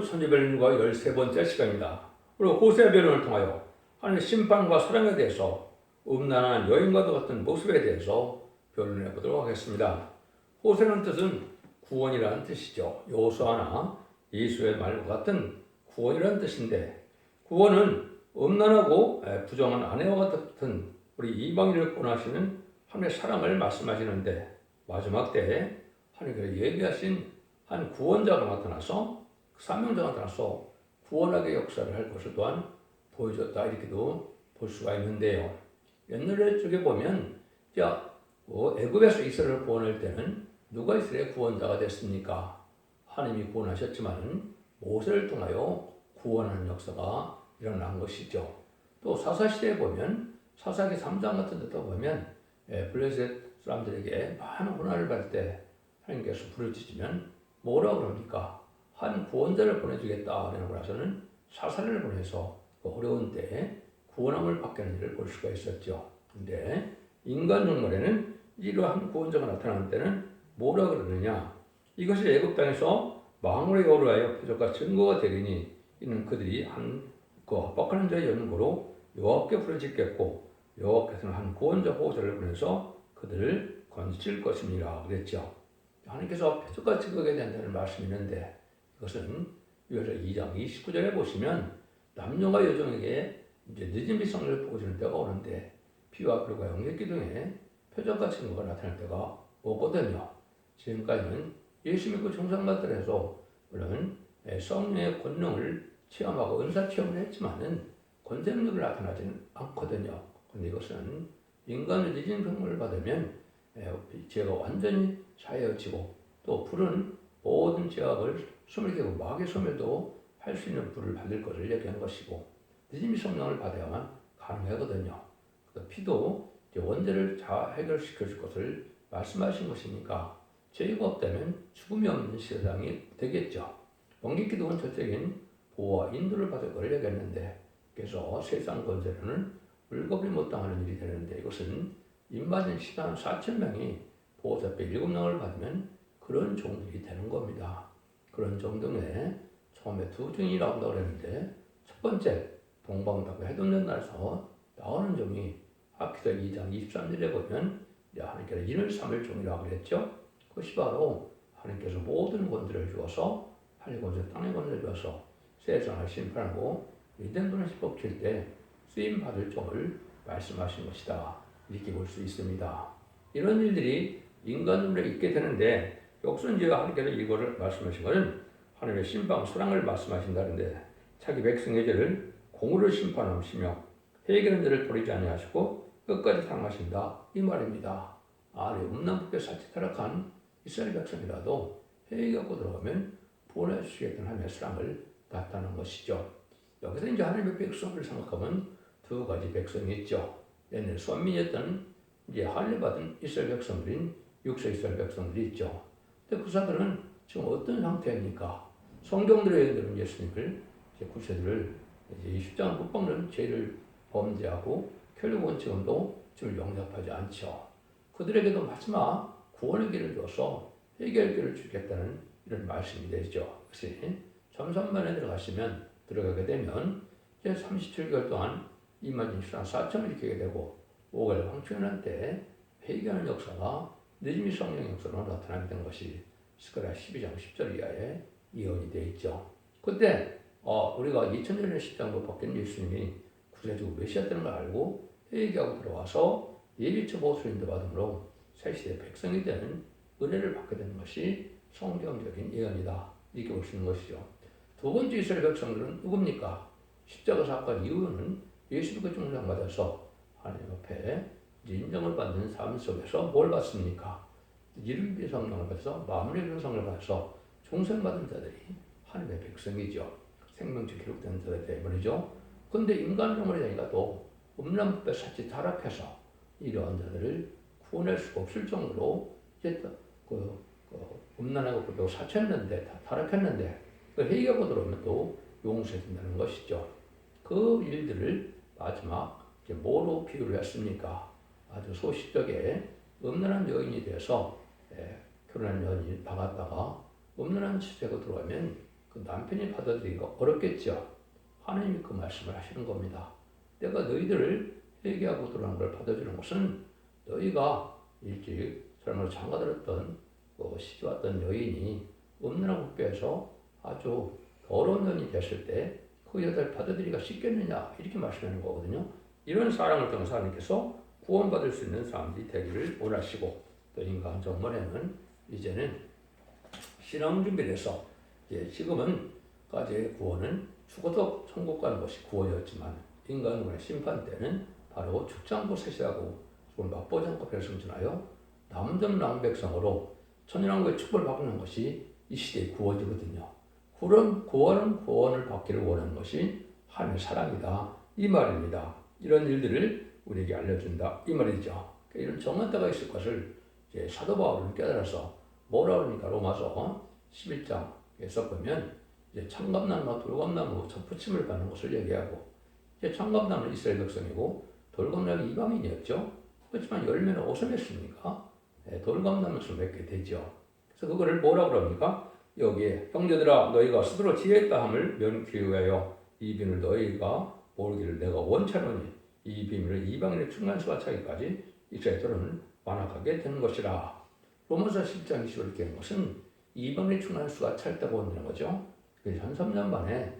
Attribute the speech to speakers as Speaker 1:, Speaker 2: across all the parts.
Speaker 1: 선지변론과 13번째 시간입니다. 우리 호세 변론을 통하여 하나님의 심판과 사랑에 대해서 음란한 여인과도 같은 모습에 대해서 변론해 보도록 하겠습니다. 호세라는 뜻은 구원이라는 뜻이죠. 여호수아나 예수의 말과 같은 구원이라는 뜻인데, 구원은 음란하고 부정한 아내와 같은 우리 이방인을 구원하시는 하나님의 사랑을 말씀하시는데, 마지막 때에 하나님께서 예비하신 한 구원자가 나타나서 사명자가 나타나서 구원하게 역사를 할 것을 또한 보여줬다, 이렇게도 볼 수가 있는데요. 옛날에 쪽에 보면 애굽에서 이스라엘을 구원할 때는 누가 이스라엘의 구원자가 됐습니까? 하나님이 구원하셨지만 모세를 통하여 구원하는 역사가 일어난 것이죠. 또 사사시대에 보면 사사기 3장 같은 데도 보면 블레셋 사람들에게 많은 고난을 받을 때 하나님께서 부르짖으면 뭐라고 그럽니까? 한 구원자를 보내주겠다 그러고 나서는 사사를 보내서 그 어려운 때에 구원함을 받게 하는 일을 볼 수가 있었죠. 근데 인간 종말에는 이러한 구원자가 나타나는 때는 뭐라 그러느냐? 이것이 애굽 땅에서 망울의 여호와의 표적과 증거가 되리니 이는 그들이 그 압박하는 자의 연고로 여호와께 부르짖겠고 여호와께서는 한 구원자 보호자를 보내서 그들을 건질 것입니다 그랬죠. 하나님께서 표적과 증거가 된다는 말씀이 있는데, 이것은 유월서 2장 29절에 보시면 남녀가 여종에게 이제 늦은 비성을 보여주는 때가 오는데 피와 불과 영의 기둥에 표적과 증거가 나타날 때가 오거든요. 지금까지는 예수 믿고 정상받들 해서 물론 성령의 권능을 체험하고 은사 체험을 했지만은 권세능력을 나타나지는 않거든요. 그런데 이것은 인간의 늦은 병을 받으면 죄가 완전히 사해지고 또 불은 모든 죄악을 소멸되고 마귀의 소멸도 할 수 있는 불을 받을 것을 얘기하는 것이고, 늦은 성령을 받아야만 가능하거든요. 피도 원죄를 다 해결시켜 줄 것을 말씀하신 것이니까 죄가 없다면 죽음이 없는 세상이 되겠죠. 번개기도는 전적인 보호와 인도를 받을 것을 얘기했는데, 그래서 세상 권세로는 물거리 못 당하는 일이 되는데, 이것은 인맞은 시간 4,000명이 보호자배 7명을 받으면 그런 종들이 되는 겁니다. 그런 종등에 처음에 두 종이 나온다고 그랬는데, 첫 번째 동방답고 해돋는 날에서 나오는 종이 아키서 2장 23절에 보면 하나님께서 인을 삼을 종이라고 그랬죠. 그것이 바로 하나님께서 모든 권세를 주어서 하늘 권세, 땅의 권세를 주어서 세상을 심판하고 믿는 분을 씹어칠 때 쓰임 받을 종을 말씀하신 것이다, 이렇게 볼 수 있습니다. 이런 일들이 인간으로 있게 되는데, 여기서 이제 하나님께서 이거를 말씀하신 것은 하나님의 심판, 사랑을 말씀하신다는데, 자기 백성의 죄를 공의로 심판하시며 회개하는 자를 버리지 아니하시고 끝까지 사랑하신다, 이 말입니다. 음란법에 사치 타락한 이스라엘 백성이라도 회개하고 들어가면 구원해 주시겠다는 하나님의 사랑을 나타내는 것이죠. 여기서 이제 하나님의 백성을 생각하면 두 가지 백성이 있죠. 옛날 선민이었던 이제 할례받은 이스라엘 백성들인 육세 이스라엘 백성들이 있죠. 근데 그 사람들은 지금 어떤 상태입니까? 성경들의 얘기들은 예수님을 구세들을 이 십자가 못 박는 죄를 범죄하고 결국은 지금도 주를 영접하지 않죠. 그들에게도 마지막 구원의 길을 줘서 해결의 길을 주겠다는 이런 말씀이 되죠. 그래서 점선만에 들어가게 되면 이제 37개월 동안 임하진 시간 4천을 지키게 되고 5개월 황천한테 회개하는 역사가 늦음이 성령 역사로 나타나게 된 것이 스가랴 12장 10절 이하에 예언이 되어 있죠. 그때 우리가 2000년의 십자가로 바뀐 예수님이 구세주고 메시아 되는 걸 알고 회개하고 들어와서 예비처 보호수 인도받음으로 새시대 백성이 되는 은혜를 받게 되는 것이 성경적인 예언이다, 이렇게 볼 수 있는 것이죠. 두 번째 이스라엘 백성들은 누굽니까? 십자가 사건 이후는 예수 믿고 중생받아서 하나님 앞에 인정을 받는 삶 속에서 뭘 받습니까? 이름비 성령을 받아서 마음의 성령을 받아서 중생받은 자들이 하나님의 백성이죠. 생명체 기록된 자들 때문이죠. 그런데 인간 영혼이 되니까 또 음란법에 사치 타락해서 이러한 자들을 구원할 수가 없을 정도로 이제 음란하고 또 사쳤는데 다 타락했는데 회개하고 들어오면 또 용서해준다는 것이죠. 그 일들을 마지막 이제 뭐로 비유를 했습니까? 아주 소시적에 음란한 여인이 돼서 결혼한 여인이 나갔다가 음란한 치세가 들어가면 그 남편이 받아들이기가 어렵겠죠. 하나님이 그 말씀을 하시는 겁니다. 내가 너희들을 회개하고 돌아오는 걸 받아주는 것은 너희가 일찍 삶으로 장가들었던 시집왔던 여인이 음란한 국배에서 아주 더러운 년이 됐을 때 그 여자를 받아들이기가 쉽겠느냐 이렇게 말씀하는 거거든요. 이런 사랑을 통해서 하나님께서 구원받을 수 있는 사람들이 되기를 원하시고 또 인간 정말에는 이제는 신앙 준비를 해서 지금은 까지의 구원은 죽어서 천국 가는 것이 구원이었지만 인간의 심판 때는 바로 죽지 않고 세시하고 죽을 맛보지 않고 별성전하여 남전 남백성으로 천연왕국의 축복을 받는 것이 이 시대의 구원이거든요. 그런 구원을 받기를 원하는 것이 하나님의 사랑이다 이 말입니다. 이런 일들을 우리에게 알려준다 이 말이죠. 이런 정한 때가 있을 것을 이제 사도 바울은 깨달아서 뭐라 그러니까 로마서 11장에서 보면 이제 창감나무와 돌감나무 접붙임을 받는 것을 얘기하고 이제 창감나무는 이스라엘 백성이고 돌감나무는 이방인이었죠. 그렇지만 열매는 어디서 맺습니까? 돌감나무에서 맺게 되죠. 그래서 그거를 뭐라 그럽니까? 여기에 형제들아 너희가 스스로 지혜 있다 함을 면키 위하여 이 비밀을 너희가 모르기를 내가 원하노니 이 비밀을 이방인의 충만수가 차기까지 이스라엘들은 완악하게 되는 것이라. 로마서 10장 20을 이렇게 한 것은 이방인의 충만수가 찰다고 한다는 거죠. 한 3년 만에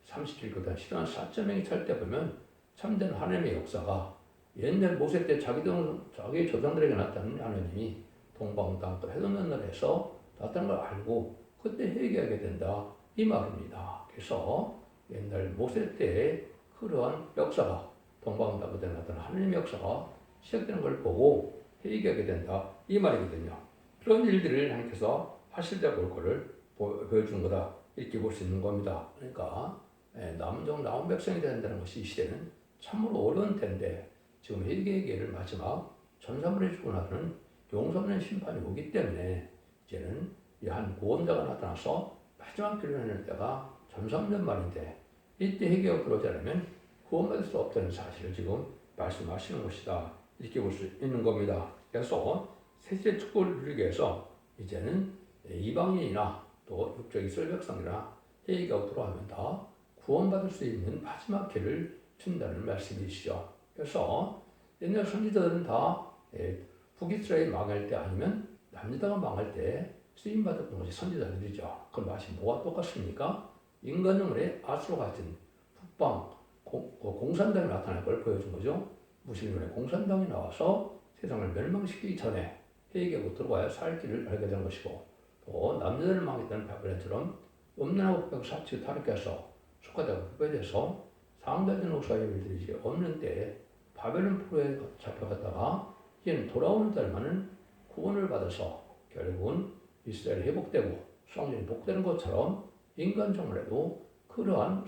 Speaker 1: 37교단 실현 4.0이 찰 때 보면 참된 하나님의 역사가 옛날 모세 때 자기 조상들에게 나타난 하나님이 동방 땅끝 해돋는 날에서 나타난 걸 알고 그때 회개하게 된다 이 말입니다. 그래서 옛날 모세 때의 그러한 역사가 동방 땅끝에 나타난 하나님의 역사가 시작되는 걸 보고 회개하게 된다 이 말이거든요. 그런 일들을 하나님께서 하시려고 할 거를 보여준 거다 이렇게 볼 수 있는 겁니다. 그러니까 남은 백성이 된다는 것이 이 시대는 참으로 어려운 때인데 지금 회개의 마지막 전사물에 주고 나서는 용서없는 심판이 오기 때문에 이제는 한 구원자가 나타나서 마지막 결론을 때가 전사없는 말인데 이때 회개가 들어오지 않으면 구원받을 수 없다는 사실을 지금 말씀하시는 것이다 이렇게 볼 수 있는 겁니다. 그래서 세세 축복을 누리기 위해서 이제는 이방인이나 또 육적 이스라엘 백성이나 회개가 들어오면 다 구원받을 수 있는 마지막 기회를 준다는 말씀이시죠. 그래서 옛날 선지자들은 다 북이스라엘 망할 때 아니면 남유다가 망할 때 쓰임받았던 것이 선지자들이죠. 그 맛이 뭐가 똑같습니까? 인간용물의 아수로 같은 북방 공산당이 나타날 걸 보여준 거죠. 무슬림의 공산당이 나와서 세상을 멸망시키기 전에 회개하고 들어와야 살 길을 알게 되는 것이고 또 남유다를 망했다는 바벨론처럼 음란하고 벽 사치 타락해서 속하다가 흑배돼서 상대된 옥사의 일들이 이제 없는 때에 바벨론 포로에 잡혀갔다가 이제는 돌아오는 달만은 구원을 받아서 결국은 이스라엘이 회복되고 성전이 복되는 것처럼 인간 정말에도 그러한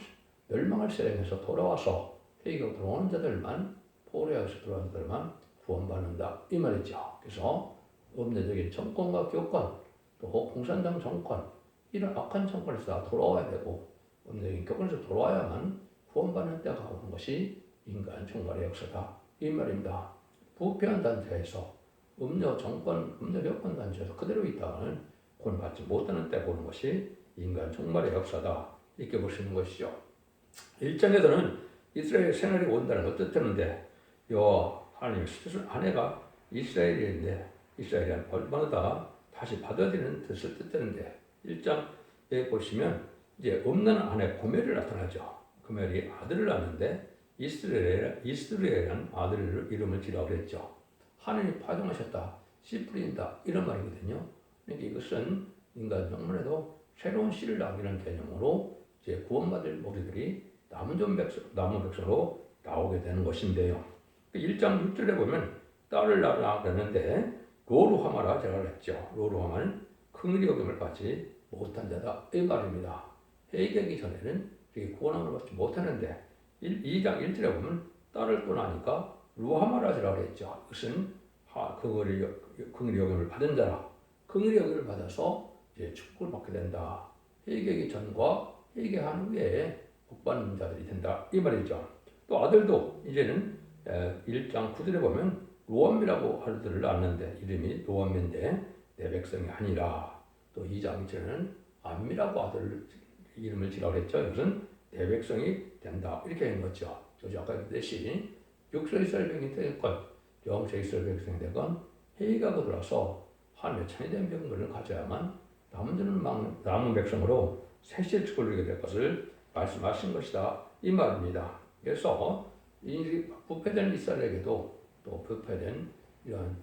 Speaker 1: 멸망할 세상에서 돌아와서 회개하고 들어오는 자들만 포로에서 들어오는 자들만 구원받는다 이 말이죠. 그래서 음내적인 정권과 교권 또 공산당 정권 이런 악한 정권에서 다 돌아와야 되고 음내적인 교권에서 돌아와야만 구원받는 때가 오는 것이 인간 총괄의 역사다 이 말입니다. 부패한 단체에서 음료 정권, 음료 교권 단체에서 그대로 있다가는 구원받지 못하는 때가 오는 것이 인간 총괄의 역사다 이렇게 볼 수 있는 것이죠. 1장에서는 이스라엘 생활이 온다는 걸 뜻하는데 하나님의 아내가 이스라엘인데 이스라엘이 벌받아 다시 받아들이는 뜻을 뜻하는데 1장에 보시면 이제 없는 아내 고멜이 나타나죠. 고멜이 아들을 낳는데 이스라엘이라는 아들 이름을 지라고 했죠. 하나님이 파종하셨다, 씨 뿌린다 이런 말이거든요. 그러니까 이것은 인간 정말에도 새로운 씨를 낳기라는 개념으로 이제 구원받을 우리들이 남은 백성으로 나오게 되는 것인데요. 1장 6절에 보면 딸을 낳았는데 로루하마라 제가 그랬죠. 로루하마는 긍휼히 여김을 받지 못한 자다 이 말입니다. 회개하기 전에는 구원함을 받지 못하는데 2장 1절에 보면 딸을 또 낳으니까 루하마라지라고 했죠. 이것은 긍휼히 여김을 받은 자라. 긍휼히 여김을 받아서 이제 축복을 받게 된다. 회개하기 전과 회개한 후에 복받는 자들이 된다 이 말이죠. 또 아들도 이제는 1장 9절에 보면 로암이라고 아들을 낳았는데 이름이 로암인데 내 백성이 아니라 또 2장 2절에는 암미라고 아들 이름을 지라고 했죠. 이것은 내 백성이 된다. 이렇게 한 거죠. 그래서 아까 그랬듯이 육서 이스라엘 백성이 되건 영서 이스라엘 백성이 되건 회의가 거들어서 하나님의 참된 백성을 가져야만 남은 백성으로 새시의 축복을 누리게 될 것을 말씀하신 것이다. 이 말입니다. 그래서 이 부패된 이스라엘에게도 또 부패된 이런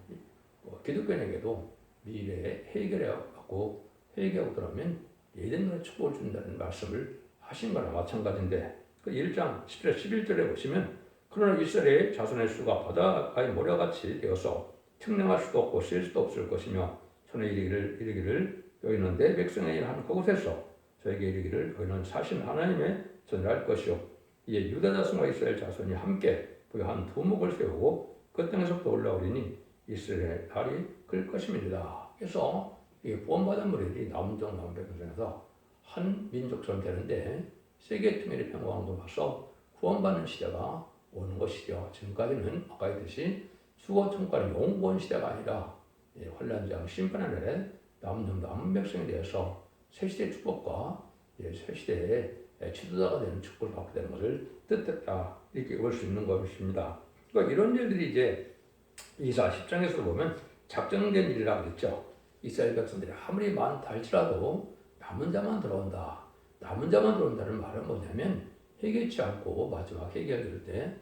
Speaker 1: 기독교인에게도 미래에 해결해갖고 회개하고 들어오면 예전의 축복을 준다는 말씀을 하신 거나 마찬가지인데 그 1장 10절 11절에 보시면 그러나 이스라엘의 자손의 수가 바다의 모래같이 되어서 측량할 수도 없고 셀 수도 없을 것이며 전에 이르기를 여기는 내 백성의 한 그곳에서 저에게 이르기를 여기는 사신 하나님의 전을 것이요 이에 유다 자손과 이스라엘 자손이 함께 부여한 두목을 세우고 그 땅에서부터 올라오리니 이스라엘 달이 클 것입니다. 그래서 이 구원받은 무리들이 남쪽 남백성에서 한 민족처럼 되는데 세계 통일의 평화왕도 와서 구원받는 시대가 오는 것이죠. 지금까지는 아까 했듯이 수고 천과는 영원 시대가 아니라 환란장 심판의 날에 남은 백성에 대해서 새 시대의 축복과 새 시대의 지도자가 되는 축복을 받게 되는 것을 뜻했다. 이렇게 볼 수 있는 것입니다. 그러니까 이런 일들이 이제 이사 10장에서 보면 작정된 일이라고 했죠. 이스라엘 백성들이 아무리 많다 할지라도 남은 자만 들어온다. 남은 자만 들어온다는 말은 뭐냐면 회개치 않고 마지막 회개를 들 때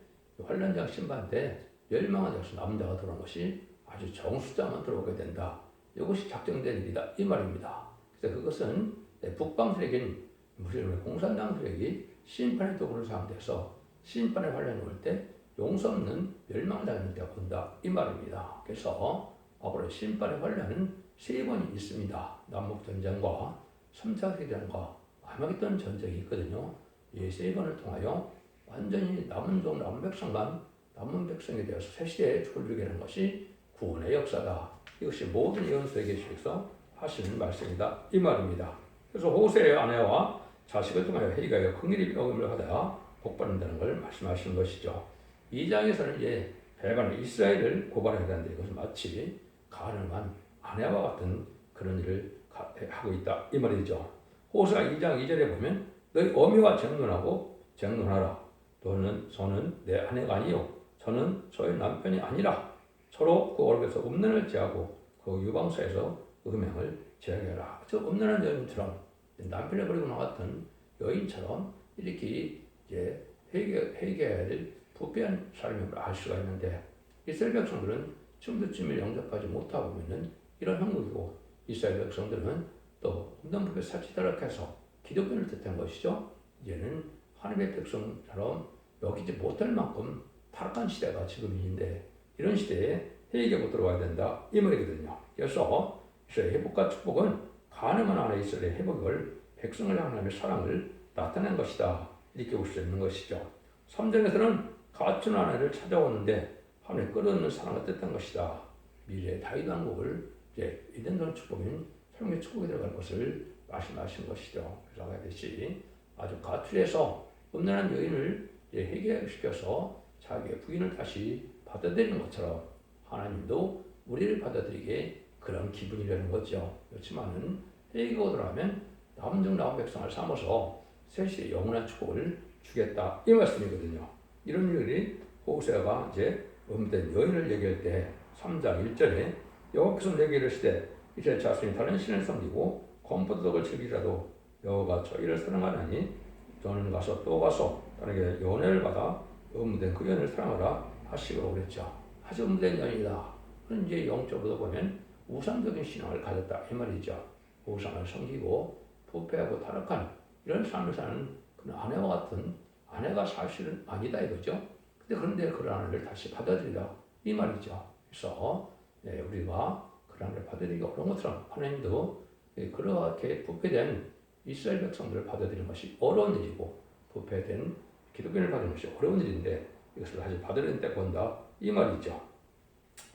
Speaker 1: 환란장 심판 때 멸망한 자에서 남은 자가 들어오는 것이 아주 정수자만 들어오게 된다. 이것이 작정된 일이다. 이 말입니다. 그래서 그것은 북방세력인 무슬림의 공산당 세력이 심판의 도구를 사용돼서 심판의 환란이 올 때 용서 없는 멸망당하는 때가 온다. 이 말입니다. 그래서 앞으로 심판의 환란은 3번이 있습니다. 남북전쟁과 3차 세계대전과 아마겟돈 전쟁이 있거든요. 이 3번을 통하여 완전히 남은 종, 남은 백성만 남은 백성에 대해서 새 시대에 축을 주게 하는 것이 구원의 역사다. 이것이 모든 예언서에 계시면서 하시는 말씀이다. 이 말입니다. 그래서 호세의 아내와 자식을 통하여 헤이가 긍휼히 여김을 하다가 복받는다는 걸 말씀하시는 것이죠. 2장에서는 이제 배반의 이스라엘을 고발해야 되는데 이것은 마치 가늠한 아내와 같은 그런 일을 하고 있다. 이 말이죠. 호세아 2장 2절에 보면 너희 어미와 쟁론하라. 저는 내 아내가 아니요 저는 저의 남편이 아니라 서로 그 얼굴에서 음란을 제하고 그 유방사에서 음행을 제하게라. 저 음란한 여인처럼 남편을 버리고 나갔던 여인처럼 이렇게 이제 회개해야 될 부패한 사람임을 알 수가 있는데 이스라엘 백성들은 지금도 주님을 영접하지 못하고 있는 이런 형국이고 이스라엘 백성들은 또 없는 법에 사치다락해서 기독교를 뜻한 것이죠. 이제는 하나님의 백성처럼 여기지 못할 만큼 타락한 시대가 지금인데 이런 시대에 회개하고 들어와야 된다 이 말이거든요. 그래서 이스라엘 회복과 축복은 가늠한 안에 이스라엘 회복을 백성을 향한 하나님의 사랑을 나타낸 것이다 이렇게 볼 수 있는 것이죠. 3장에서는 갖춘 아내를 찾아오는데 하나님의 끌어오는 사랑을 뜻한 것이다. 미래의 다윗 왕국을 이제 이den전 축복인 삶의 축복에 들어갈 것을 말씀하신 것이죠. 그래서 하듯이 아주 가출해서 음란한 여인을 회개시켜서 자기의 부인을 다시 받아들이는 것처럼 하나님도 우리를 받아들이게 그런 기분이라는 거죠. 그렇지만은 회개가 들어가면 남은 백성을 삼아서 셋이 영원한 축복을 주겠다 이 말씀이거든요. 이런 일이 호세아가 이제 음된 여인을 얘기할 때 3장 1절에 여호와께서 내게 이르시되 이제 자손이 다른 신을 섬기고 권포도덕을 즐기라도 여호와가 저희를 사랑하나니 저는 가서 또 가서 다른에게 연애를 받아 음된 그 여인을 사랑하라 하시고 그랬죠. 아주 음된 여인이다. 그런 이제 영적으로 보면 우상적인 신앙을 가졌다 이 말이죠. 우상을 섬기고 부패하고 타락한 이런 삶을 사는 그런 아내와 같은 아내가 사실은 아니다 이거죠. 그런데 그런 아내를 다시 받아들이라 이 말이죠. 그래서 우리가 그런 아내를 받아들이기 어려운 것처럼 하나님도 그렇게 부패된 이스라엘 백성들을 받아들이는 것이 어려운 일이고 부패된 기독교인을 받는 것이 어려운 일인데 이것을 다시 받아들이는 때가 온다 이 말이죠.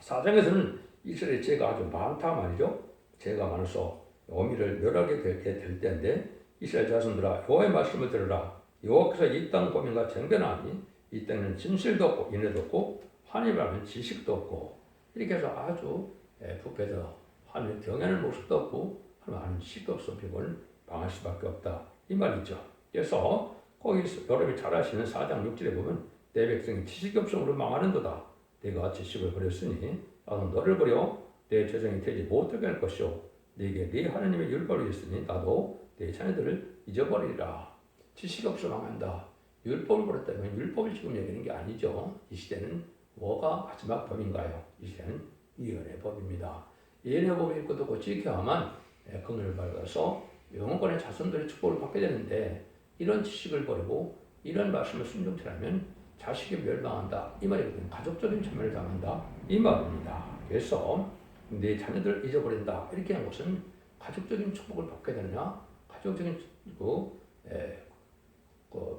Speaker 1: 4장에서는 이스라엘의 죄가 아주 많다 말이죠. 죄가 많아서 어미를 멸하게 될 때인데 이스라엘 자손들아 여호와의 말씀을 들으라. 여호와께서 이 땅 고민과 쟁변하니 이 땅에는 진실도 없고 인애도 없고 하나님이라는 지식도 없고 이렇게 해서 아주 부패해서 하나님의 경외하는 모습도 없고 하나님 아는 지식도 없어 비고는 망할 수밖에 없다. 이 말이죠. 그래서 거기서 여러분이 잘 아시는 4장 6절에 보면 내 백성이 지식이 없음으로 망하는도다. 내가 지식을 버렸으니 나도 너를 버려 내 재정이 되지 못하게 할 것이요 네게 네 하나님의 율법이 있으니 나도 내 자녀들을 잊어버리리라. 지식이 없어 망한다. 율법을 버렸다면 율법을 지금 얘기하는 게 아니죠. 이 시대는 뭐가 마지막 법인가요? 이 시대는 예언의 법입니다. 예언의 법을 읽고 듣고 지켜야만 그늘을 밟아서 영원권의 자손들의 축복을 받게 되는데 이런 지식을 버리고 이런 말씀을 순종치 않으면 자식이 멸망한다. 이 말이거든요. 가족적인 참여를 당한다. 이 말입니다. 그래서 내 자녀들을 잊어버린다. 이렇게 한 것은 가족적인 축복을 받게 되느냐, 가족적인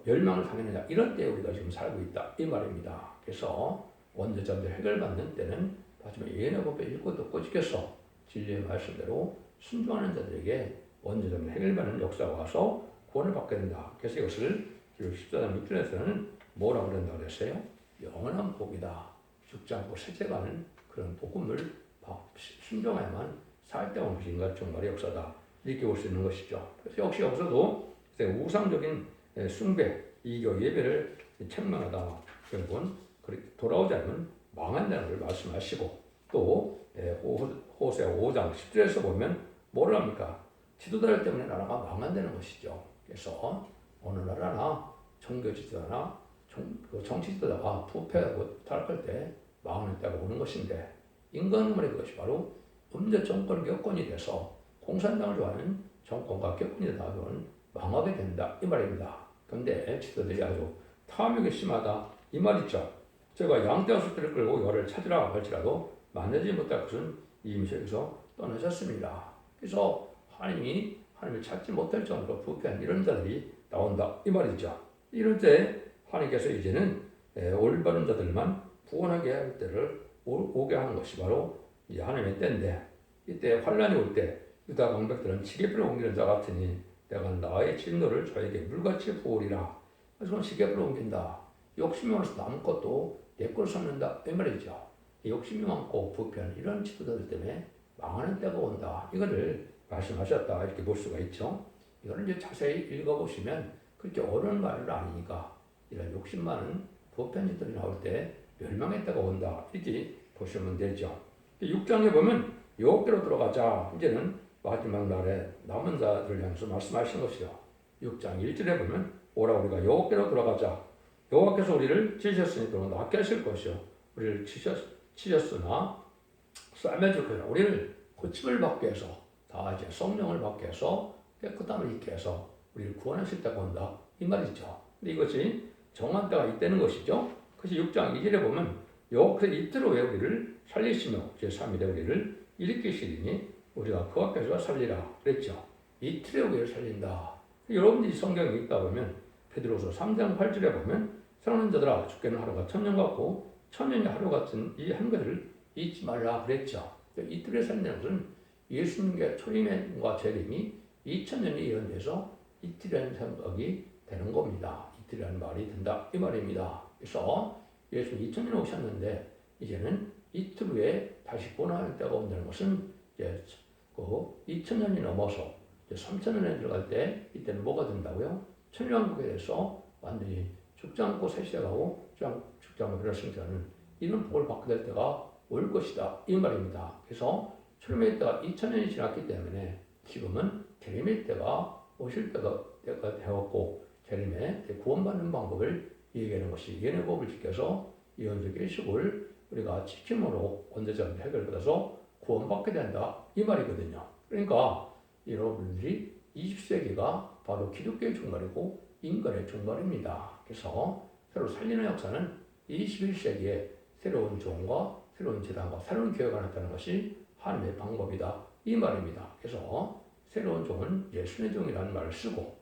Speaker 1: 멸망을 당하느냐, 이런 때에 우리가 지금 살고 있다. 이 말입니다. 그래서 원죄자들 해결받는 때는 마지막 예언의 법을 읽고 듣고 지켜서 진리의 말씀대로 순종하는 자들에게 원죄자들 해결받는 역사가 와서 구원을 받게 된다. 그래서 이것을 14장 6절에서는 뭐라고 그런다고 그랬어요? 영원한 복이다. 죽지 않고 세제가는 그런 복음을 순종해야만 살 때 오는 인간 정말의 역사다. 이렇게 볼 수 있는 것이죠. 그래서 역시 여기서도 우상적인 숭배, 이교 예배를 책망하다 결국은 돌아오지 않으면 망한다는 걸 말씀하시고 또 호세아 5장 10절에서 보면 뭐를 합니까? 지도자들 때문에 나라가 망한다는 것이죠. 그래서 어느 나라나 종교 지도자나 정치 지도자가 부패하고 타락할 때 망하는 때가 오는 것인데 인간만의 그것이 바로 음대 정권 격권이 돼서 공산당을 좋아하는 정권과 격권이 되다 보면 망하게 된다. 이 말입니다. 그런데 지도자들이 아주 탐욕이 심하다. 이 말이죠. 제가 양떼와 소떼를 끌고 열을 찾으라 할지라도 만나지 못할 것은 이미 저기서 떠나셨습니다. 그래서 하나님을 찾지 못할 정도로 부패한 이런 자들이 나온다. 이 말이죠. 이럴 때 하나님께서 이제는 올바른 자들만 구원하게 할 때를 오게 하는 것이 바로 이제 하나님의 때인데 이때 환란이 올 때 유다 방백들은 지게불을 옮기는 자 같으니 내가 나의 진노를 저에게 물같이 부으리라. 그래서 지게불을 옮긴다. 욕심이 많아서 남은 것도 내 걸 삼는다. 이 말이죠. 욕심이 많고 부패한 이런 지도자들 때문에 망하는 때가 온다. 이거를 말씀하셨다. 이렇게 볼 수가 있죠. 이거는 이제 자세히 읽어보시면 그렇게 어려운 말은 아니니까 이런 욕심 많은 부패한 지도들이 나올 때 멸망의 때가 온다. 이렇게 보시면 되죠. 6장에 보면 여호와께로 들어가자. 이제는 마지막 날에 남은 자들을 향해서 말씀하신 것이요. 6장 1절에 보면 오라 우리가 여호와께로 들어가자. 여호와께서 우리를 치셨으니 또 낫게 하실 것이요. 우리를 치셨으나 싸매줄 거라. 우리를 고침을 받게 해서 다 이제 성령을 받게 해서 깨끗함을 입게 해서 우리를 구원하실 때가 온다. 이 말이죠. 근데 이것이 정한 때가 있다는 것이죠. 그래서 6장 2절에 보면 여호와께서 이틀 후에 우리를 살리시며 제3일에 우리를 일으키시리니 우리가 그 앞에서 살리라 그랬죠. 이틀에 우리를 살린다. 여러분들이 성경을 읽다 보면 베드로서 3장 8절에 보면 사랑하는 자들아 죽게는 하루가 천년 같고 천년이 하루 같은 이 한 가지를 잊지 말라 그랬죠. 이틀에 산다는 것은 예수님의 초림과 재림이 2000년이 예언돼서 이틀이라는 생각이 되는 겁니다. 이틀이라는 말이 된다 이 말입니다. 그래서 예수님 2000년 오셨는데 이제는 이틀 후에 다시 구원할 때가 온다는 것은 이제 그 2000년이 넘어서 이제 3000년에 들어갈 때 이때는 뭐가 된다고요? 천년왕국에 대해서 완전히 죽지 않고 새 시대가 오고 죽지 않고 변화승자는 이런 복을 받게 될 때가 올 것이다 이 말입니다. 그래서 초림의 때가 2000년이 지났기 때문에 지금은 재림의 때가 오실 때가 되었고 재림에 구원받는 방법을 얘기하는 것이 예언의 법을 지켜서 예언적 일식을 우리가 지킴으로 원죄자들 해결받아서 구원받게 된다 이 말이거든요. 그러니까 여러분들이 20세기가 바로 기독교의 종말이고 인간의 종말입니다. 그래서 새로 살리는 역사는 21세기에 새로운 종과 새로운 재단과 새로운 교회가 나타나는 것이 하나님의 방법이다 이 말입니다. 그래서 새로운 종은 예수의 종이라는 말을 쓰고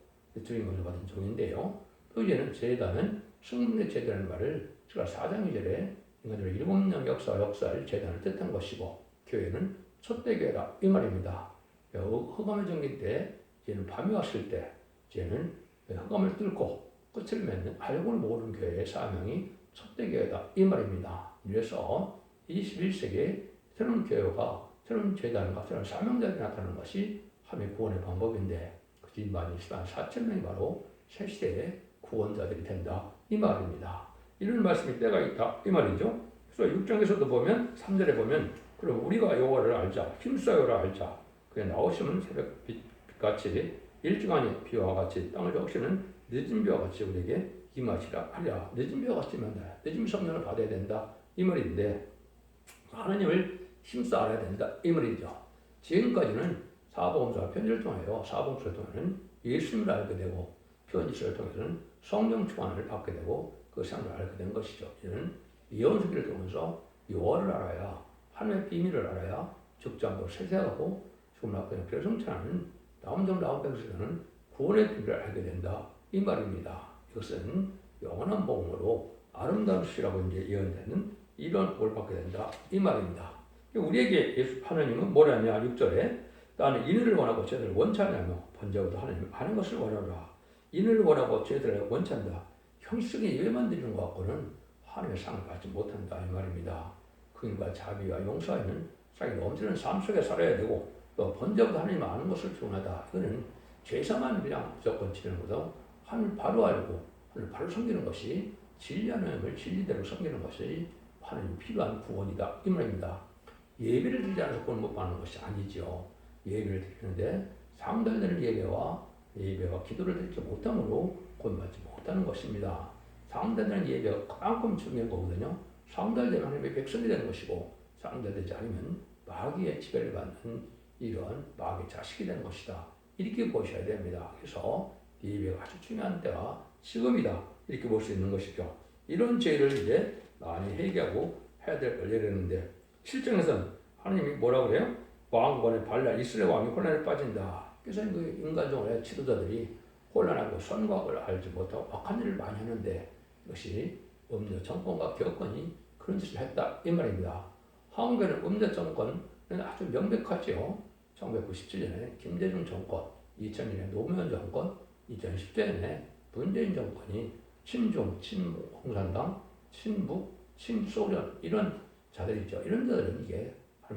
Speaker 1: 주인공을 받은 종인데요. 또 이제는 재단은 승분의 재단이라는 말을 제가 4장 2절에 인간들의 7년 역사를 재단을 뜻한 것이고 교회는 첫대 교회다 이 말입니다. 흑암의 전기 때 이제는 밤이 왔을 때 이제는 흑암을 뚫고 끝을 맺는 알고를 모르는 교회의 사명이 첫대 교회다 이 말입니다. 그래서 21세기에 새로운 교회가 새로운 재단과 새로운 사명자들이 나타나는 것이 하나님의 구원의 방법인데 이 말이 4,000명이 바로 새 시대의 구원자들이 된다 이 말입니다. 이런 말씀이 때가 있다 이 말이죠. 그래서 6장에서도 보면 3절에 보면 그럼 우리가 여호와를 알자 힘써요라 알자. 그에 나오시면 새벽빛같이 일찍하니 비와 같이 땅을 적시는 늦은 비와 같이 우리에게 임하시라 하랴. 늦은 비와 같이 임한다. 늦은 성령을 받아야 된다 이 말인데 하나님을 힘써 알아야 된다 이 말이죠. 지금까지는 사복음서와 편지를 통하여 사복음서를 통해서는 예수님을 알게 되고 편지서를 통해서는 성령 충만을 받게 되고 그 생을 알게 된 것이죠. 이는 예언서기를 통해서 여호와를 알아야 하나님의 비밀을 알아야 적장도 세세하고 죽음 앞에 결성찬하는 남정 라운백에서는 구원의 비밀을 알게 된다 이 말입니다. 이것은 영원한 복음으로 아름다운 시라고 이제 예언되는 이런 복을 받게 된다 이 말입니다. 우리에게 예수 하나님은 뭐라냐 6절에 나는 인을 원하고 죄들을 원치 않으며 번제하고도 하나님 하는 것을 원하노라. 인을 원하고 죄들을 원치 않는다. 형식적인 예배만 드리는 것 갖고는 하나님의 상을 받지 못한다 이 말입니다. 긍휼과 자비와 용서하는 자기 넘치는 삶 속에 살아야 되고 또 번제하고도 하나님 아는 것을 중요하다. 이거는 제사만 그냥 무조건 지내는 것보다 하나님을 바로 알고 하나님을 바로 섬기는 것이 진리 하나님을 진리대로 섬기는 것이 하나님 필요한 구원이다 이 말입니다. 예배를 드리지 않아서 구원 못 받는 것이 아니죠. 예배를 드리는데 상달되는 예배와 기도를 드리지 못함으로 구원받지 못하는 것입니다. 상달되는 예배가 그만큼 중요한 거거든요. 상달되면 하나님의 백성이 되는 것이고 상달되지 않으면 마귀의 지배를 받는 이런 마귀의 자식이 되는 것이다. 이렇게 보셔야 됩니다. 그래서 예배가 아주 중요한 때가 지금이다. 이렇게 볼 수 있는 것이죠. 이런 죄를 이제 많이 회개하고 해야 될 걸 예르는데 실정에서는 하나님이 뭐라고 그래요? 왕권의 반란, 이스라엘 왕이 혼란에 빠진다. 그래서 그 인간적으로 지도자들이 혼란하고 선과 악을 알지 못하고 악한 일을 많이 하는데 이것이 음녀 정권과 교권이 그런 짓을 했다 이 말입니다. 한국에는 음녀 정권은 아주 명백하죠. 1997년에 김대중 정권, 2002년에 노무현 정권, 2010년에 문재인 정권이 친중, 친공산당, 친북, 친소련 이런 자들이죠. 이런 자들은 이게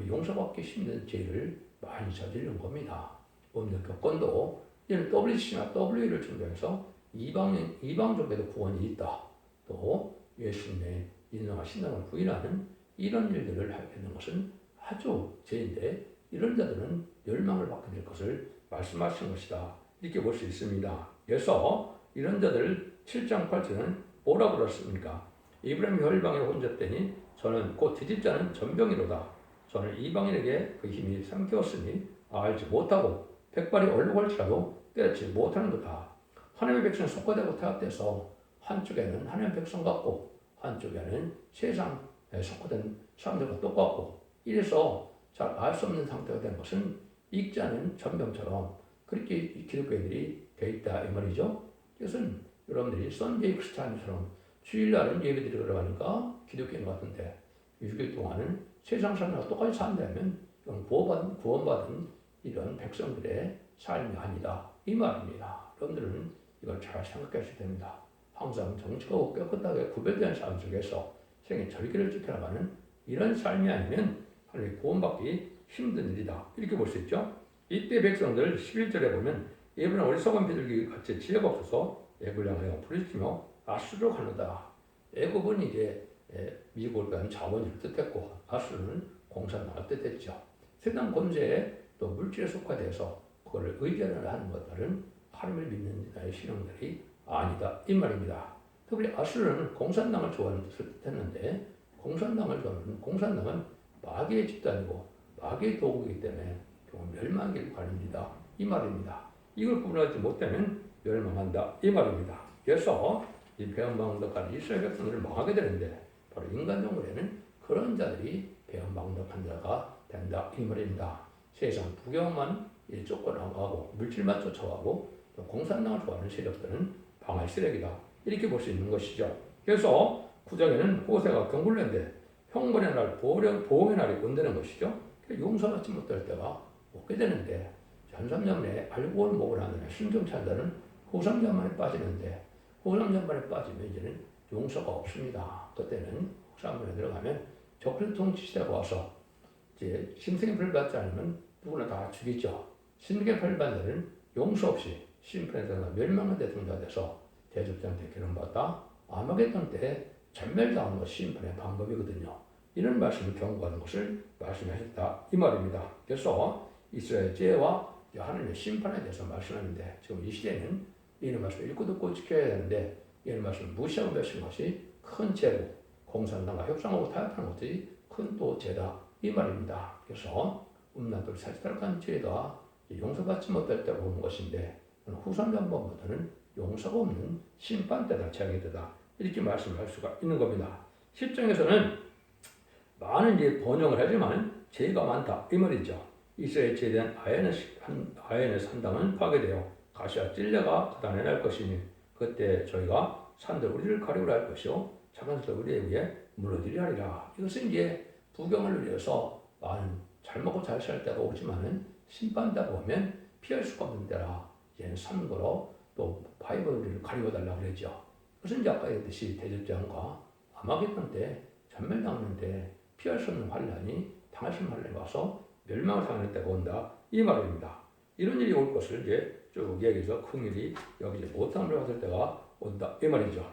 Speaker 1: 용서받기 힘든 죄를 많이 저지른 겁니다. 음녀 교권도 이런 WC나 W를 중심해서 이방족에도 구원이 있다. 또 예수님의 인정한 신앙을 부인하는 이런 일들을 하게 되는 것은 아주 죄인데 이런 자들은 멸망을 받게 될 것을 말씀하신 것이다. 이렇게 볼 수 있습니다. 그래서 이런 자들 7장 8절은 뭐라고 그랬습니까? 이브라임이 혈방에 혼잡되니 저는 곧 뒤집자는 전병이로다. 저는 이방인에게 그 힘이 삼켰으니 알지 못하고 백발이 얼룩할지라도 깨닫지 못하는 거다. 하나님의 백성은 속화되고 타협돼서 한쪽에는 하나님의 백성 같고 한쪽에는 세상에 속화된 사람들과 똑같고 이래서 잘 알 수 없는 상태가 된 것은 읽지 않은 전병처럼 그렇게 기독교인들이 돼 있다 이 말이죠. 이것은 여러분들이 썬데이 크리스찬처럼 주일날은 예배드리러 들어가니까 기독교인 같은데 6일 동안은 세상 사람과 똑같이 산다면 구원받은 이런 백성들의 삶이 아니다 이 말입니다. 여러분들은 이걸 잘 생각하셔야 됩니다. 항상 정직하고 깨끗하게 구별된 삶 속에서 생애 절기를 지켜나가는 이런 삶이 아니면 하나님의 구원받기 힘든 일이다 이렇게 볼 수 있죠. 이때 백성들 11절에 보면 예브는 어리석은 비둘기 같이 지혜가 없어서 애굽을 향하여 부르짖으며 아수르로 가노다. 애굽은 이제 미국을 가는 자본주의를 뜻했고 아수르는 공산당을 뜻했죠. 세상 권세에 또 물질에 속화돼서 그거를 의존을 하는 것들은 하나님을 믿는 나의 신앙들이 아니다 이 말입니다. 특히 아수르는 공산당을 좋아하는 뜻을 뜻했는데 공산당은 마귀의 집단이고 마귀의 도구이기 때문에 결국 멸망하기를 가는 일이다 이 말입니다. 이걸 구분하지 못하면 멸망한다 이 말입니다. 그래서 이 배은망덕한 이스라엘 백성들을 망하게 되는데 바로 인간적으로는 그런 자들이 배은망덕한 자가 된다 이 말입니다. 세상 부경만 쫓아나가고 물질만 쫓아가고 또 공산당을 좋아하는 세력들은 방할 쓰레기다 이렇게 볼 수 있는 것이죠. 그래서 9장에는 호세가 경고를 했는데 형벌의 날, 보험의 날이 온다는 것이죠. 용서받지 못할 때가 오게 되는데 전삼년에 알고를 먹으라는 순종치 않다는 호삼년만에 빠지는데 호삼년만에 빠지면 이제는 용서가 없습니다. 그때는 호삼년에 들어가면 적폐통치 시대가 와서 이제 심생의 벌 받지 않으면 누구나 다 죽이죠. 심생의 벌 받는 자는 용서 없이 심판에 대한 멸망한 데 등장돼서 대접자한테 기름받다 아마겟돈 때 전멸당하는 것이 심판의 방법이거든요. 이런 말씀을 경고하는 것을 말씀하셨다 이 말입니다. 그래서 이스라엘 죄와 하나님의 심판에 대해서 말씀하는데 지금 이 시대는 이런 말씀을 읽고 듣고 지켜야 되는데 이런 말씀을 무시하고 맺힌 것이 큰 죄고 공산당과 협상하고 타협하는 것이 큰 또 죄다 이 말입니다. 그래서 음란돌 사지탈한 죄가 용서받지 못할 때로 보는 것인데 후손전범부터는 용서가 없는 심판때다 재앙이다 이렇게 말씀할 수가 있는 겁니다. 10장에서는 많은 이제 번영을 하지만 죄가 많다 이 말이죠. 이스라엘 죄에 대한 아연의 산당은 파괴되어 가시와 찔레가 그 단에 날 것이니 그때 저희가 산들 우리를 가리우라 할 것이요 작은 산들 우리에 의해 물러지리 하리라. 이것은 이제 부경을 위해서 많은 잘 먹고 잘 살 때가 오지만은 심판다 보면 피할 수가 없는 데라 이제는 산거로 또 바위로 우리를 가리워달라고 그러죠. 그것은 이제 아까 얘기했듯이 대접장과 아마겟돈 때 전멸당하는데 피할 수 없는 환란이 당할 수 없는 환란이 와서 멸망을 당하는 때가 온다 이 말입니다. 이런 일이 올 것을 이제 쭉 얘기해서 큰 일이 여기 이제 못함을 받을 때가 온다 이 말이죠.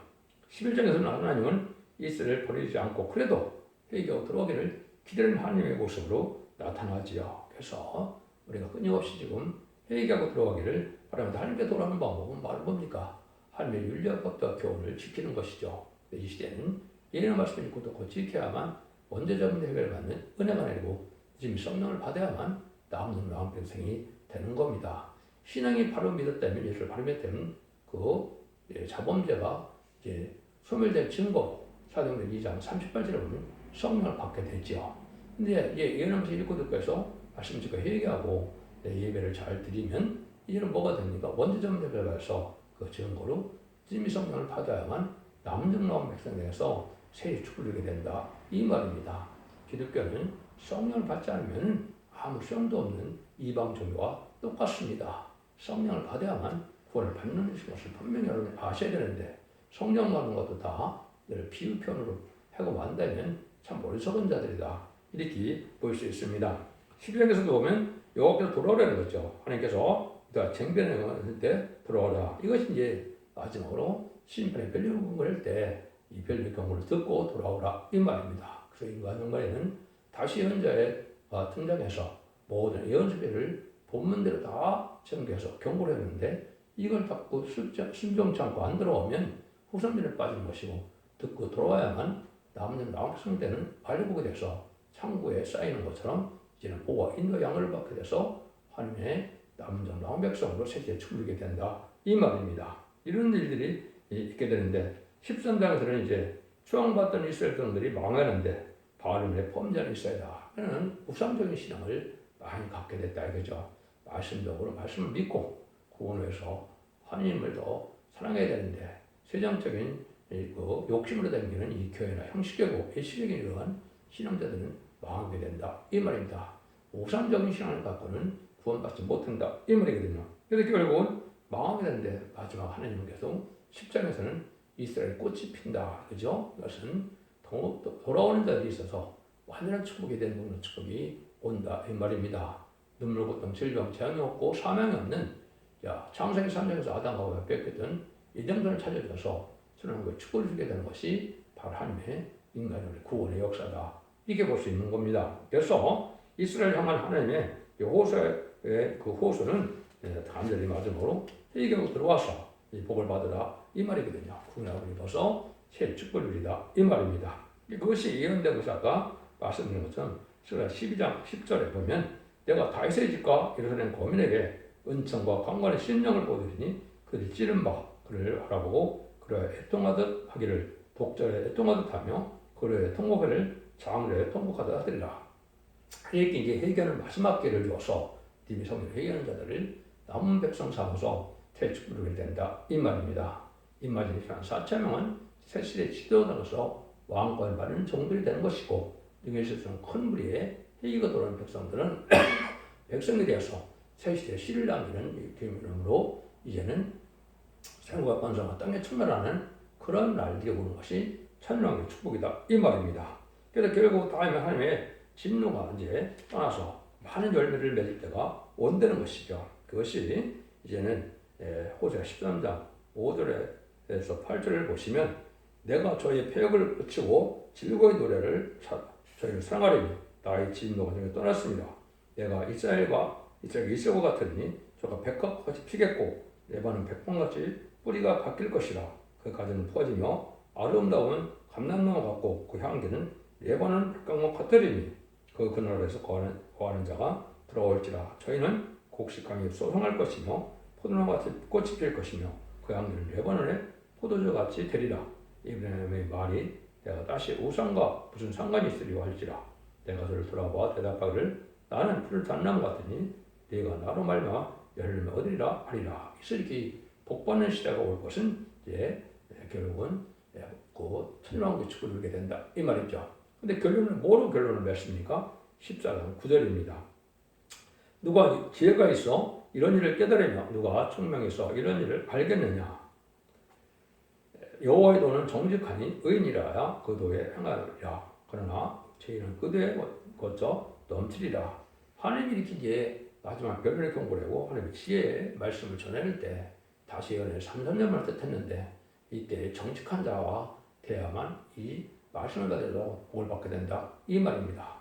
Speaker 1: 11장에서는 하나님은 이스라엘을 버리지 않고 그래도 회개하고 들어오기를 기다리는 하나님의 모습으로 나타나지요. 그래서 우리가 끊임없이 지금 회개하고 들어가기를 바랍니다. 하나님께 돌아오는 방법은 바로 뭡니까? 하나님의 윤리와 법도와 교훈을 지키는 것이죠. 이 시대는 예언의 말씀을 읽고 듣고 지켜야만 원죄적인 해결을 받는 은혜가 내리고 지금 성령을 받아야만 남는 마음 평생이 되는 겁니다. 신앙이 바로 믿었다면 예수를 바로 믿었다면 그 자범죄가 이제 소멸된 증거 사도행전 2장 38절에 보면 성령을 받게 되죠. 근데 예언의 말씀 읽고 듣고 해서 말씀 듣고 회개하고 예배를 잘 드리면 이제는 뭐가 됩니까? 원죄적인 해결을 받아서 그 증거로 진미 성령을 받아야만 남는 마음 백성 중에서 새 축을 누리게 된다 이 말입니다. 기독교는 성령을 받지 않으면 아무 소용도 없는 이방 종교와 똑같습니다. 성령을 받아야만 구원을 받는 것을 분명히 여러분이 아셔야 되는데 성령 받는 것도 다 늘 비유편으로 하고 만다면 참 어리석은 자들이다 이렇게 볼 수 있습니다. 11장에서도 보면 여호와께서 돌아오라는 거죠. 하나님께서 쟁변할 때 돌아오라. 이것이 이제 마지막으로 심판의 변론을 공부할 때 이 변론 경고를 듣고 돌아오라 이 말입니다. 그래서 인간 영광에는 다시 현자에 등장해서 모든 예언서비를 본문대로 다 전개해서 경고를 했는데 이걸 자꾸 순종치 않고 안 들어오면 후선전에 빠진 것이고 듣고 돌아와야만 남는 나음성 때는 발려보게 돼서 창고에 쌓이는 것처럼 이제는 보호와 인도 양을 받게 돼서 하나님의 남은 나온 백성으로 세계에 출르게 된다 이 말입니다. 이런 일들이 있게 되는데 13장에서는 이제 추앙받던 이스라엘 백성들이 망하는데 바알의 범죄는 있어야 그는 우상적인 신앙을 많이 갖게 됐다 이거죠. 말씀적으로 말씀을 믿고 구원을 해서 하나님을 더 사랑해야 되는데 세상적인 그 욕심으로 다니는 이 교회나 형식이고 일시적인 이러한 신앙자들은 망하게 된다 이 말입니다. 우상적인 신앙을 갖고는 구원받지 못한다 이 말이거든요. 그래서 결국은 망하게 되는데 마지막 하나님은 계속 10장에서는 이스라엘 꽃이 핀다 그죠? 이것은 돌아오는 자들이 있어서 완전한 축복이 되는 축복이 온다 이 말입니다. 눈물 고통 질병 재앙이 없고 사망이 없는 창세기 3장에서 아담과 뺏겼던 이정도를 찾아줘서 저는 축복을 주게 되는 것이 바로 하나님의 인간의 구원의 역사다 이렇게 볼 수 있는 겁니다. 그래서 이스라엘 향한 하나님의 호소의 그 호소는 간절히 마지막으로 회개하고 들어와서 이 복을 받으라 이 말이거든요. 구원하고 입어서 새 축복을 누리다 이 말입니다. 그것이 예언된 것이 아까 말씀드린 것처럼 12장 10절에 보면 내가 다윗의 집과 예루살렘 거민에게 은총과 강건의 신령을 보여드리니 그들이 찌른 바 그를 알아보고 그를 애통하듯 하기를 독절에 애통하듯 하며 그를 통곡하기를 장래에 통곡하듯 하리라. 이렇게 이제 회개하는 마지막 기회를 줘서 님이 성령 회개하는 자들을 남은 백성 삼아서 새 축복을 누리게 된다 이 말입니다. 임마지니 4,000명은 새 시대의 지도자로서 왕권을 받는 종들이 되는 것이고 여기에 있어서는 큰 무리의 회개가 돌아오는 백성들은 백성이 되어서 새 시대의 씨를 남기는 이름으로 이제는 생과 번성과 땅에 충만하는 그런 날들이 오는 것이 천명의 축복이다 이 말입니다. 그래서 결국 다음에 하나님의 진노가 이제 떠나서 많은 열매를 맺을 때가 온다는 것이죠. 그것이 이제는 호세아 13장 5절에서 8절을 보시면 내가 저희 패역을 그치고 즐거이 노래를 저희를 사랑하리니 나의 진노가 저에게 떠났습니다. 내가 이스라엘과 이스라엘과 같으니 저가 백합같이 피겠고 레바논 백봉같이 뿌리가 바뀔 것이라. 그 가지는 퍼지며 아름다운 감람나무 같고 그 향기는 레바논 백합목 같으리니 그 그늘에서 거하는 자가 들어올지라. 저희는 곡식감이 소송할 것이며 포도나무 같이 꽃이 필 것이며 그 향기는 레바논의 포도주 같이 되리라. 이브라임의 말이 내가 다시 우상과 무슨 상관이 있으리요 할지라. 내가 저를 돌아보아 대답하기를 나는 풀을 단 나무 같으니 네가 나로 말미암아 열매 얻으리라 하리라. 이렇게 복받는 시대가 올 것은 이제 결국은 그 천만국의 축을 누리게 된다 이 말이죠. 근데 결론은 뭐로 결론을 맺습니까? 14장 9절입니다. 누가 지혜가 있어 이런 일을 깨달으며 누가 총명해서 이런 일을 알겠느냐. 여호와의 도는 정직하니 의인이라야 그 도에 행하리라. 그러나 죄인은 그 도에 거쳐 넘치리라. 하나님이 이렇게 이제 마지막 결론의 경고를 하고 하나님의 지혜의 말씀을 전해낼 때 다시 연애 3,000년을 뜻했는데 이때 정직한 자와 대야만 이 말씀을 가지고 복을 받게 된다 이 말입니다.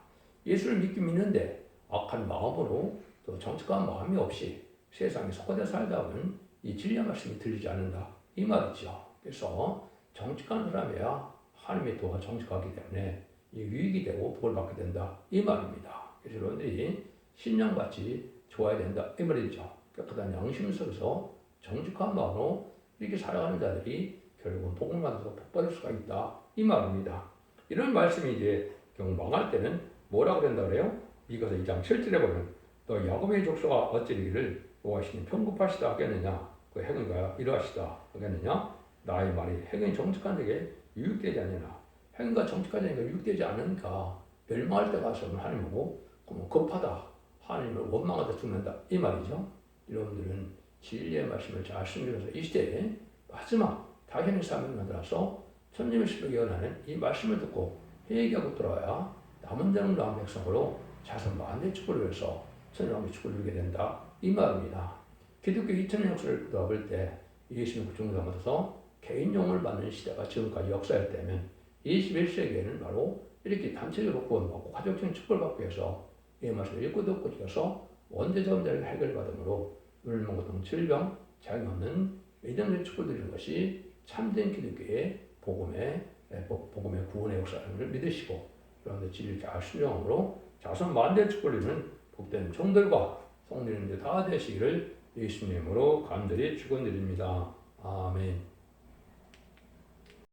Speaker 1: 예수를 믿는데 악한 마음으로 또 정직한 마음이 없이 세상에 속아져 살다 보면 이 진리의 말씀이 들리지 않는다 이 말이죠. 그래서 정직한 사람이야 하나님의 도가 정직하기 때문에 이 유익이 되고 복을 받게 된다 이 말입니다. 그래서 여러분들이 신령같이 좋아야 된다 이 말이죠. 깨끗한 양심스러워서 정직한 마음으로 이렇게 살아가는 자들이 결국은 복을 받아서 복 받을 수가 있다 이 말입니다. 이런 말씀이 이제 경우 망할 때는 뭐라고 된다 그래요? 이것을 2장 7절에 보면 너 야곱의 족속아 어찌리기를 여호와시니 편급하시다 하겠느냐. 그 행위가 이러하시다 하겠느냐. 나의 말이 행위 정직한 자에게 유익되지 않느냐. 행위가 정직한 자에게 유익되지 않으니까 멸망할 때 가서는 하나님 보고 급하다 하나님을 원망하다 죽는다 이 말이죠. 여러분들은 진리의 말씀을 잘 숨기면서 이 시대에 마지막 다현의 삶을 만들어서 천님의 시력에 연하는 이 말씀을 듣고 회개하고 돌아와야 남은 자는 남은 백성으로 자손 만대 축복을 위해서 천년왕국의 축복을 누리게 된다 이 말입니다. 기독교 2000년 역사를 돌아볼 때 예수님의 구중을 담아서 개인용을 받는 시대가 지금까지 역사였다면 21세기에는 바로 이렇게 단체적으로 구원받고 가족적인 축복을 받기 위해서 이 말씀을 읽고 듣고 지어서 원죄자 문제를 해결받음으로 율무 고통 질병 장애 없는 외정적인 축복을 드리는 것이 참된 기독교의 복음의 구원의 역사를 믿으시고 여러분들 진리를 잘 순종함으로 자손 만대 축복을 누리는 복된 종들과 성도님들 다 되시기를 예수님으로 간절히 축원드립니다. 아멘.